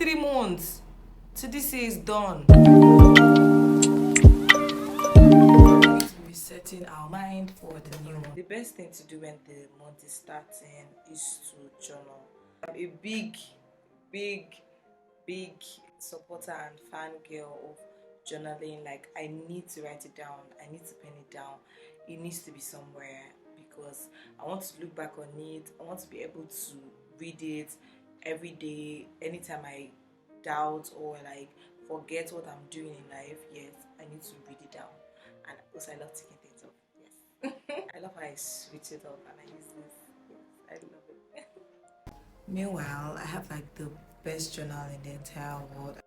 3 months till this year is done. Resetting our mind for the new month. The best thing to do when the month is starting is to journal. I'm a big supporter and fan girl of journaling. Like, I need to write it down, I need to pen it down, it needs to be somewhere, because I want to look back on it. I want to be able to read it every day, anytime I doubt or like forget what I'm doing in life. Yes, I need to read it down. And also, I love taking things off. Yes. I love how I switch it up and I use this. Yes, I love it. Meanwhile, I have like the best journal in the entire world.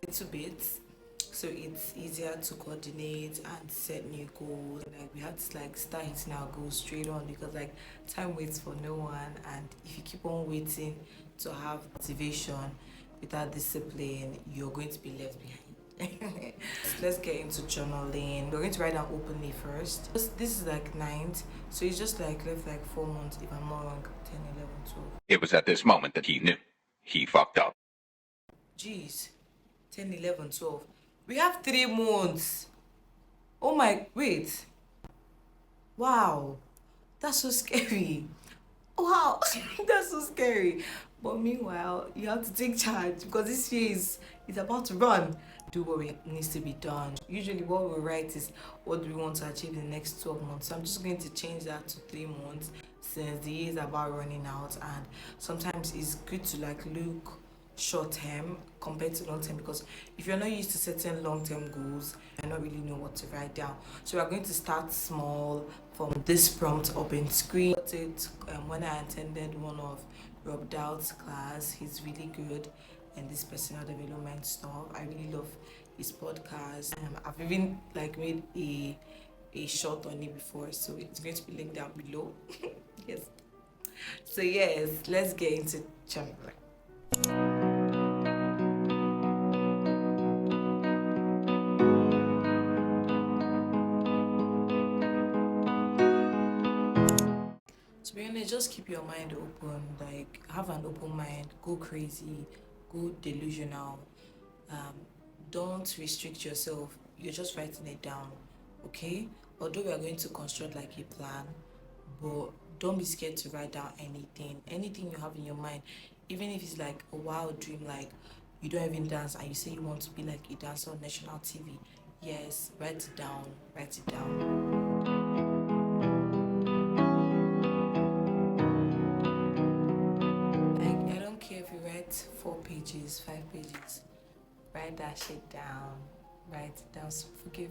Little bits, so it's easier to coordinate and set new goals. Like, we had to like start hitting our goals straight on, because like time waits for no one, and if you keep on waiting to have motivation without discipline, you're going to be left behind. Let's get into journaling. We're going to write down openly first. This is like 9th, so it's just like left like 4 months if I'm not wrong. 10, 11, 12. It was at this moment that he knew he fucked up. Jeez, 10, 11, 12. We have 3 months. Oh my, wait. Wow, that's so scary. Wow, that's so scary. But meanwhile, you have to take charge, because this year is about to run. Do what needs to be done. Usually what we write is what do we want to achieve in the next 12 months. So I'm just going to change that to 3 months, since the year is about running out, and sometimes it's good to like look short term compared to long term, because if you're not used to setting long term goals, you don't really know what to write down. So we're going to start small from this prompt up in screen. When I attended one of Rob Dowd's class, he's really good in this personal development stuff. I really love his podcast. I've even like made a short on it before, so it's going to be linked down below. Yes. So yes, let's get into journaling. To be honest, just keep your mind open. Like, have an open mind. Go crazy. Go delusional. Don't restrict yourself. You're just writing it down, okay? Although we are going to construct like a plan, but don't be scared to write down anything you have in your mind, even if it's like a wild dream, like you don't even dance and you say you want to be like a dancer on national TV. Yes, write it down. Like, I don't care if you write 4 pages, 5 pages, write that shit down. Write it down. So forgive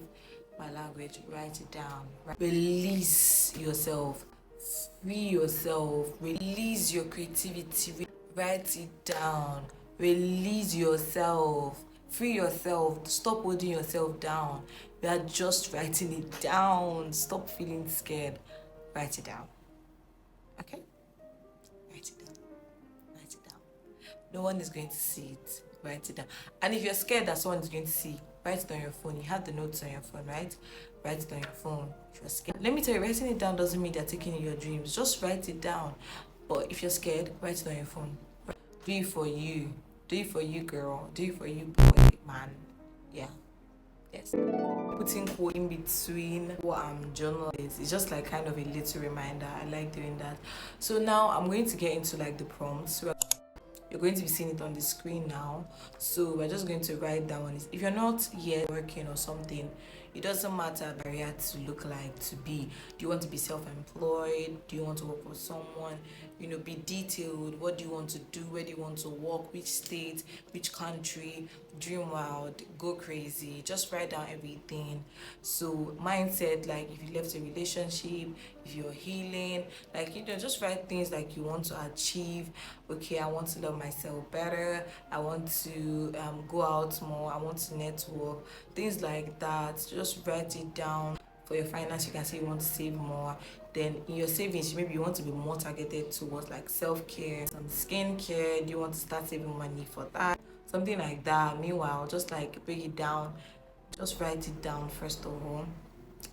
my language. Write it down. Release yourself. Free yourself. Release your creativity. Write it down. Release yourself. Free yourself. Stop holding yourself down. We are just writing it down. Stop feeling scared. Write it down. Okay? Write it down. Write it down. No one is going to see it. Write it down. And if you're scared that someone is going to see, write it on your phone. You have the notes on your phone, right? Write it on your phone. If you're scared, let me tell you, writing it down doesn't mean they're taking your dreams. Just write it down. But if you're scared, write it on your phone. Do it for you. Do it for you, girl. Do it for you, boy, man. Yeah. Yes. Putting quote in between what I'm journaling is just like kind of a little reminder. I like doing that. So now I'm going to get into like the prompts. You're going to be seeing it on the screen now. So we're just going to write down. If you're not yet working or something, it doesn't matter the area to look like, to be. Do you want to be self-employed? Do you want to work for someone? Be detailed. What do you want to do? Where do you want to work? Which state? Which country? Dream wild. Go crazy. Just write down everything. So mindset, like if you left a relationship, if you're healing, like just write things like you want to achieve. Okay, I want to love myself better. I want to go out more. I want to network. Things like that. Just write it down. For your finance, you can say you want to save more. Then in your savings, maybe you want to be more targeted towards like self-care, some skincare. Do you want to start saving money for that? Something like that. Meanwhile, just like break it down. Just write it down first of all.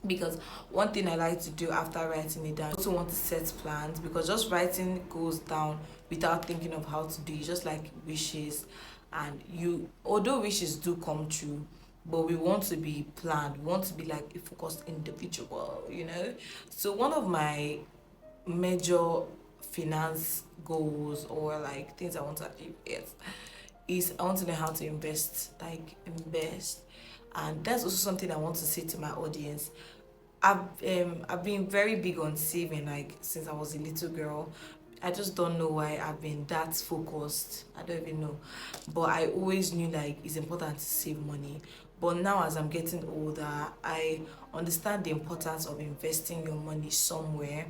Because one thing I like to do after writing it down, I also want to set plans, because just writing goes down without thinking of how to do it, just like wishes. And you, although wishes do come true, but we want to be planned, we want to be like a focused individual, you know. So one of my major finance goals, or like things I want to achieve, is I want to know how to invest, like invest. And that's also something I want to say to my audience. I've been very big on saving, like since I was a little girl. I just don't know why I've been that focused. I don't even know. But I always knew like it's important to save money. But now as I'm getting older, I understand the importance of investing your money somewhere.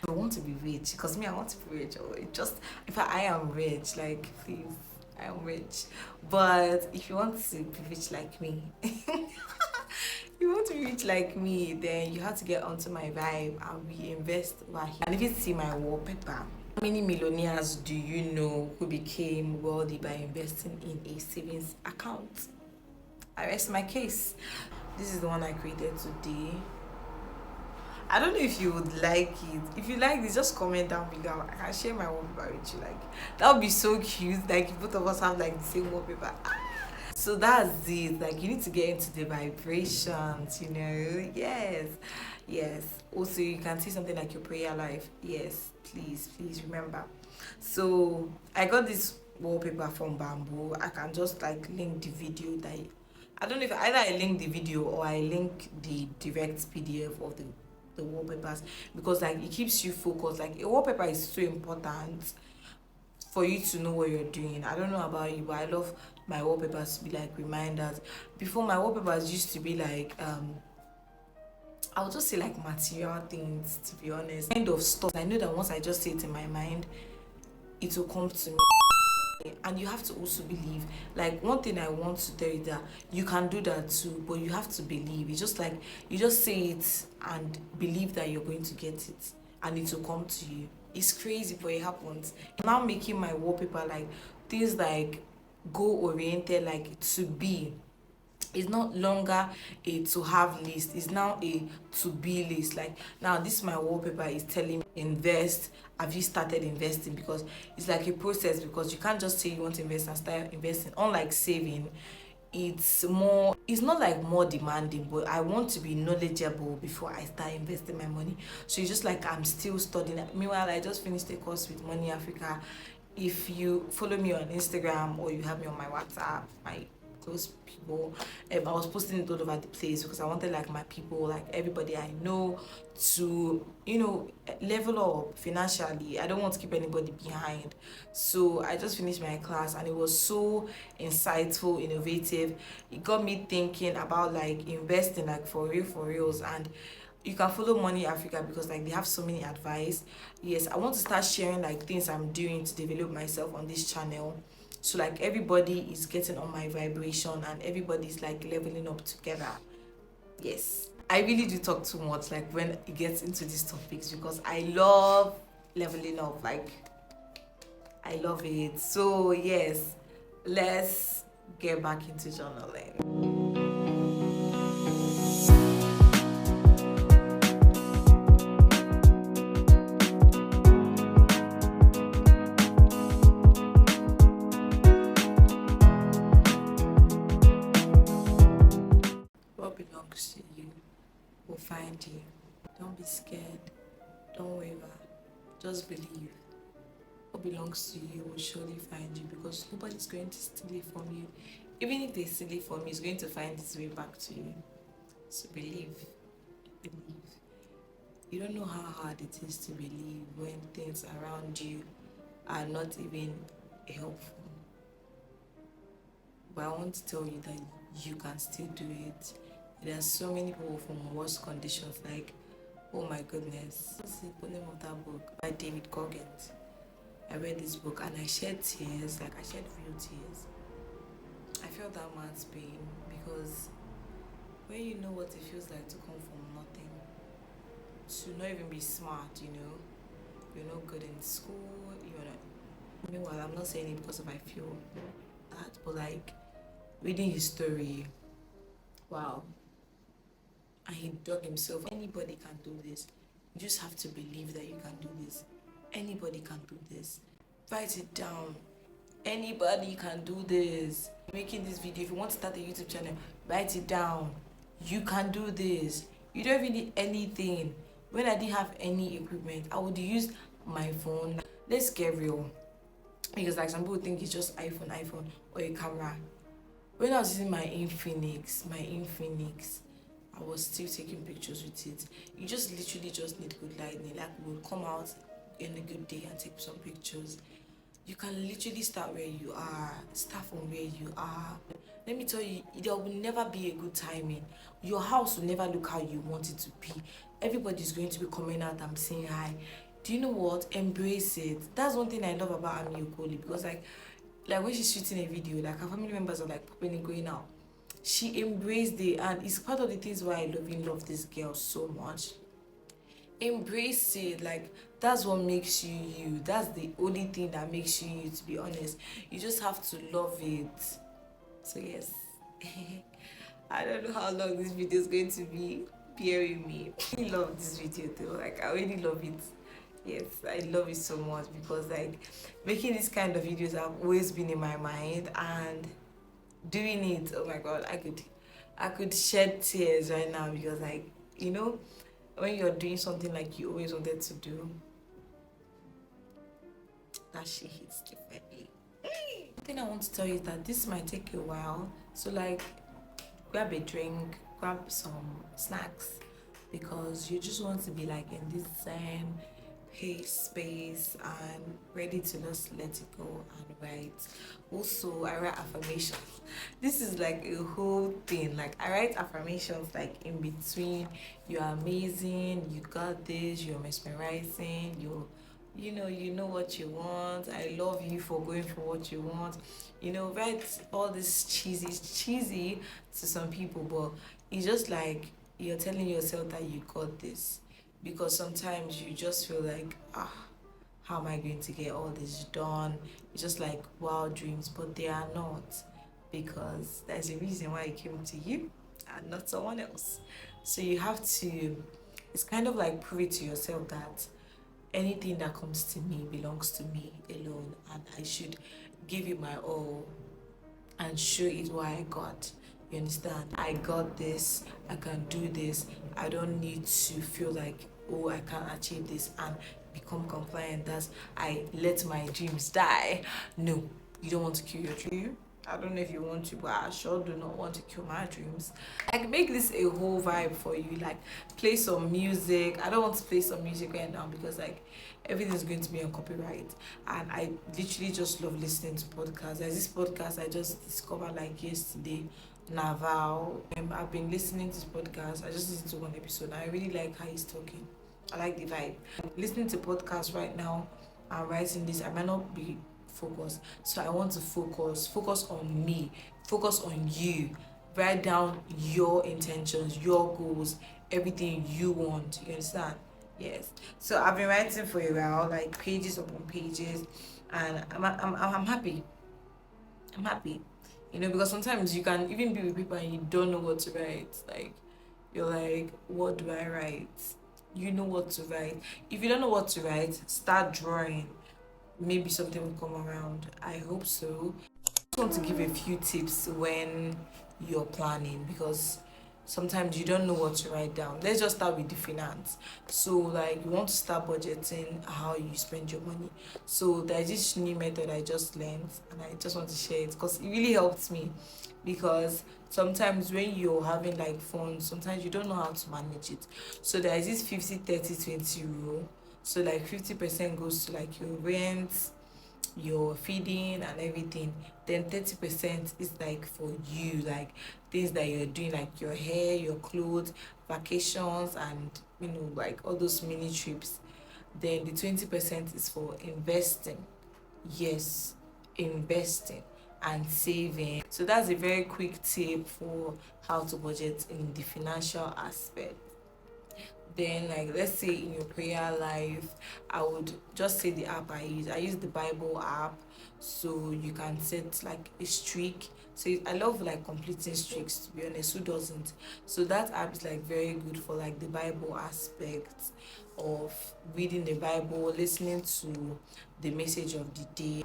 I want to be rich, because me, I want to be rich. Or it just, in fact, I am rich. Like, please, I am rich. But if you want to be rich like me, you want to be rich like me, then you have to get onto my vibe and we invest over here. And if you see my wallpaper, how many millionaires do you know who became wealthy by investing in a savings account? I rest my case. This is the one I created today. I don't know if you would like it. If you like this, just comment down below. I can share my wallpaper with you. Like, that would be so cute. Like, if both of us have like the same wallpaper. So that's it. Like, you need to get into the vibrations, you know. Yes, yes. Also, you can see something like your prayer life. Yes, please remember. So I got this wallpaper from Bamboo. I can just like link the video that I don't know if either I link the video or I link the direct PDF of the wallpapers, because like it keeps you focused. Like a wallpaper is so important for you to know what you're doing. I don't know about you, but I love my wallpapers to be like reminders. Before, my wallpapers used to be like I would just say like material things, to be honest. Kind of stuff. I know that once I just say it in my mind, it will come to me. And you have to also believe. Like, one thing I want to tell you that you can do that too, but you have to believe. It's just like you just say it and believe that you're going to get it, and it will come to you. It's crazy, but it happens. I'm now making my wallpaper like things like goal oriented, like to be. It's not longer a to have list, it's now a to be list. Like, now this my wallpaper is telling me invest. Have you started investing? Because it's like a process, because you can't just say you want to invest and start investing. Unlike saving, it's not like more demanding, but I want to be knowledgeable before I start investing my money. So it's just like I'm still studying. Meanwhile, I just finished a course with Money Africa. If you follow me on Instagram or you have me on my WhatsApp, my close people, I was posting it all over the place because I wanted like my people, like everybody I know, to level up financially. I don't want to keep anybody behind. So I just finished my class and it was so insightful, innovative. It got me thinking about like investing, like for reals. And you can follow Money Africa because like they have so many advice. Yes, I want to start sharing like things I'm doing to develop myself on this channel, so like everybody is getting on my vibration and everybody's like leveling up together. Yes, I really do talk too much like when it gets into these topics, because I love leveling up. Like, I love it. So yes, let's get back into journaling. What belongs to you will find you. Don't be scared. Don't waver. Just believe. What belongs to you will surely find you, because nobody's going to steal it from you. Even if they steal it from you, it's going to find its way back to you. So believe. Believe. You don't know how hard it is to believe when things around you are not even helpful. But I want to tell you that you can still do it. There are so many people from worse conditions, like, oh my goodness. What's the name of that book? By David Goggins. I read this book and I shed tears, like I shed real tears. I felt that man's pain, because when you know what it feels like to come from nothing, to not even be smart, you're not good in school, meanwhile, I'm not saying it because I feel that, but like reading his story, wow. And he dug himself. Anybody can do this. You just have to believe that you can do this. Anybody can do this. Write it down. Anybody can do this. Making this video, if you want to start a YouTube channel, write it down. You can do this. You don't even need anything. When I didn't have any equipment, I would use my phone. Let's get real, because like some people think it's just iPhone or a camera. When I was using my Infinix, I was still taking pictures with it. You just literally just need good lighting. Like, we'll come out in a good day and take some pictures. You can literally start where you are, start from where you are. Let me tell you, there will never be a good timing. Your house will never look how you want it to be. Everybody's going to be coming out and saying hi. Do you know what? Embrace it. That's one thing I love about Ami Okoli, because like when she's shooting a video, like her family members are like popping and going out. She embraced it, and it's part of the things why I love this girl so much. Embrace it. Like, that's what makes you you. That's the only thing that makes you you, to be honest. You just have to love it. So yes. I don't know how long this video is going to be. Bear with me. I really love this video though. Like, I really love it. Yes, I love it so much, because like making this kind of videos have always been in my mind, and doing it, oh my god, I could shed tears right now, because like, you know, when you're doing something like you always wanted to do, that shit hits differently. The thing I want to tell you is that this might take a while, so like grab a drink, grab some snacks, because you just want to be like in this zen pace space and ready to just let it go and write. Also, I write affirmations. This is like a whole thing. Like, I write affirmations like in between. You're amazing, you got this, you're mesmerizing, you know what you want. I love you for going for what you want. You know, write all this cheesy. It's cheesy to some people, but it's just like you're telling yourself that you got this. Because sometimes you just feel like, how am I going to get all this done? It's just like wild dreams, but they are not, because there's a reason why it came to you and not someone else. So you have to, it's kind of like prove it to yourself that anything that comes to me belongs to me alone, and I should give it my all and show it what I got. You understand? I got this, I can do this. I don't need to feel like, oh, I can't achieve this and become compliant. That's, I let my dreams die. No, you don't want to kill your dream. I don't know if you want to, but I sure do not want to kill my dreams. Like, make this a whole vibe for you. Like, play some music. I don't want to play some music right now, because like everything's going to be on copyright, and I literally just love listening to podcasts. There's this podcast I just discovered like yesterday, Naval. I've been listening to this podcast. I just listened to one episode, and I really like how he's talking. I like the vibe. Listening to podcasts right now and writing this, I might not be focused. So I want to focus on me, focus on you. Write down your intentions, your goals, everything you want. You understand? Yes. So I've been writing for a while, like pages upon pages, and I'm happy. I'm happy. You know, because sometimes you can even be with people and you don't know what to write. Like, you're like, what do I write? You know what to write. If you don't know what to write, start drawing. Maybe something will come around. I hope so. I want to give a few tips when you're planning, because sometimes you don't know what to write down. Let's just start with the finance. So like, you want to start budgeting how you spend your money. So there's this new method I just learned, and I just want to share it because it really helped me. Because sometimes when you're having like funds, sometimes you don't know how to manage it. So there is this 50-30-20 rule. So like 50% goes to like your rent, your feeding and everything. Then 30% is like for you, like things that you're doing, like your hair, your clothes, vacations, and like all those mini trips. Then the 20% is for investing. Yes, investing and saving. So that's a very quick tip for how to budget in the financial aspect. Then like, let's say in your prayer life, I would just say the app I use the Bible app. So you can set like a streak. So I love like completing streaks, to be honest. Who doesn't? So that app is like very good for like the Bible aspect of reading the Bible, listening to the message of the day.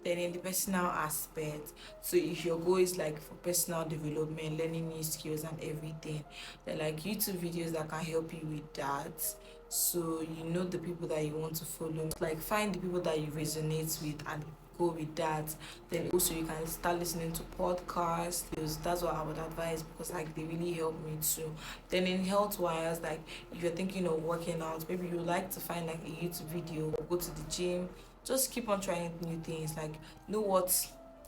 Then in the personal aspect, so if your goal is like for personal development, learning new skills and everything, then like YouTube videos that can help you with that. So you know the people that you want to follow, like find the people that you resonate with and go with that. Then also you can start listening to podcasts, because that's what I would advise, because like they really help me too. Then in health wise, like if you're thinking of working out, maybe you like to find like a YouTube video or go to the gym. Just keep on trying new things, like know what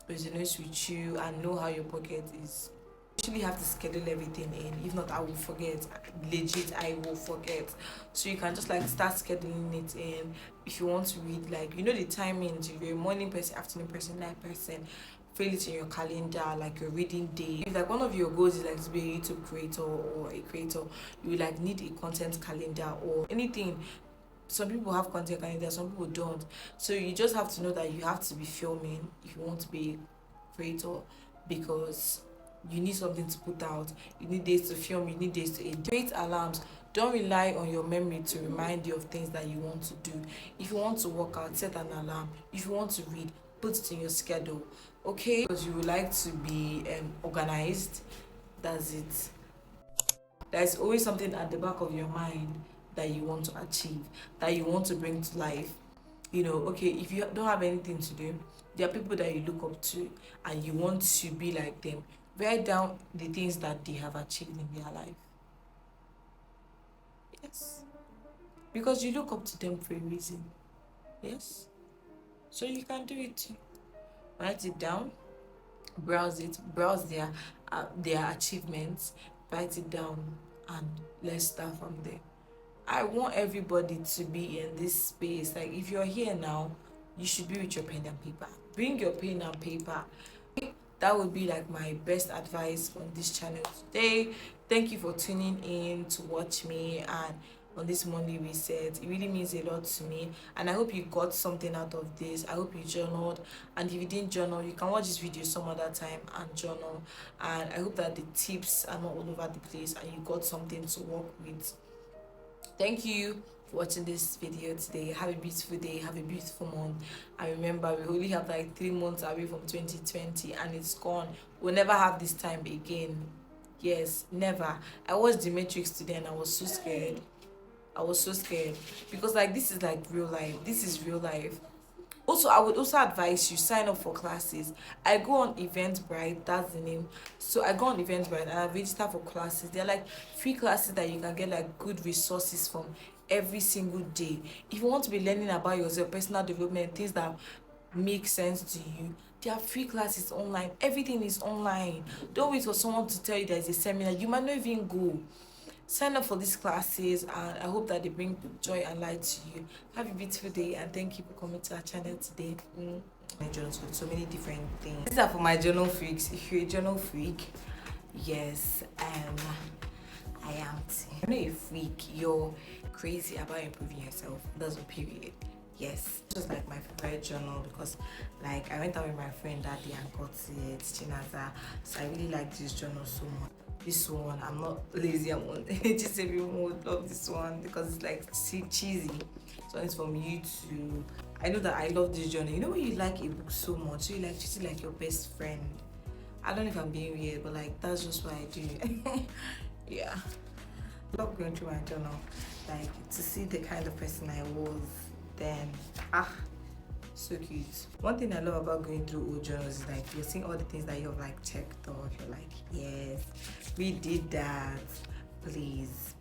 resonates with you and know how your pocket is. You actually have to schedule everything in, if not I will forget. Legit, I will forget. So you can just like start scheduling it in. If you want to read, like you know the timings, if you're a morning person, afternoon person, night person, fill it in your calendar, like your reading day. If like one of your goals is like to be a YouTube creator or a creator, you will like need a content calendar or anything. Some people have content calendar, some people don't. So you just have to know that you have to be filming if you want to be a creator, because you need something to put out. You need days to film, you need days to edit. Create alarms. Don't rely on your memory to remind you of things that you want to do. If you want to work out, set an alarm. If you want to read, put it in your schedule. Okay? Because you would like to be organized. That's it. There's always something at the back of your mind that you want to achieve, that you want to bring to life. You know, okay, if you don't have anything to do, there are people that you look up to and you want to be like them. Write down the things that they have achieved in their life. Yes. Because you look up to them for a reason. Yes. So you can do it too. Write it down, browse it, browse their achievements, write it down, and let's start from there. I want everybody to be in this space. Like if you're here now, you should be with your pen and paper. Bring your pen and paper. That would be like my best advice on this channel today. Thank you for tuning in to watch me and on this Monday reset. It really means a lot to me, and I hope you got something out of this. I hope you journaled, and if you didn't journal, you can watch this video some other time and journal. And I hope that the tips are not all over the place and you got something to work with. Thank you for watching this video today. Have a beautiful day, have a beautiful month, and remember we only have like 3 months away from 2020 and it's gone. We'll never have this time again. Yes, never. I watched The Matrix today and I was so scared. Because like this is like real life. This is real life. Also, I would also advise you sign up for classes. I go on Eventbrite, that's the name. So I go on Eventbrite and I register for classes. They're like free classes that you can get like good resources from every single day. If you want to be learning about yourself, personal development, things that make sense to you, there are free classes online. Everything is online. Don't wait for someone to tell you there's a seminar. You might not even go. Sign up for these classes and I hope that they bring joy and light to you. Have a beautiful day and thank you for coming to our channel today. My journals with so many different things. These are for my journal freaks. If you're a journal freak, yes, I am too. If you're not a freak, you're crazy about improving yourself. That's a period. Yes, just like my favorite journal, because like I went out with my friend that day and got it, Chinaza. So I really like this journal so much. This one, I'm not lazy, I'm on just everyone would love this one because it's like cheesy. So it's from YouTube. I know that I love this journal. You know when you like a book so much, so you like treat it like your best friend. I don't know if I'm being weird, but like that's just what I do. Yeah. I love going through my journal, like to see the kind of person I was then. So cute. One thing I love about going through old journals is like you're seeing all the things that you've like checked off. You're like, yes, we did that. Please.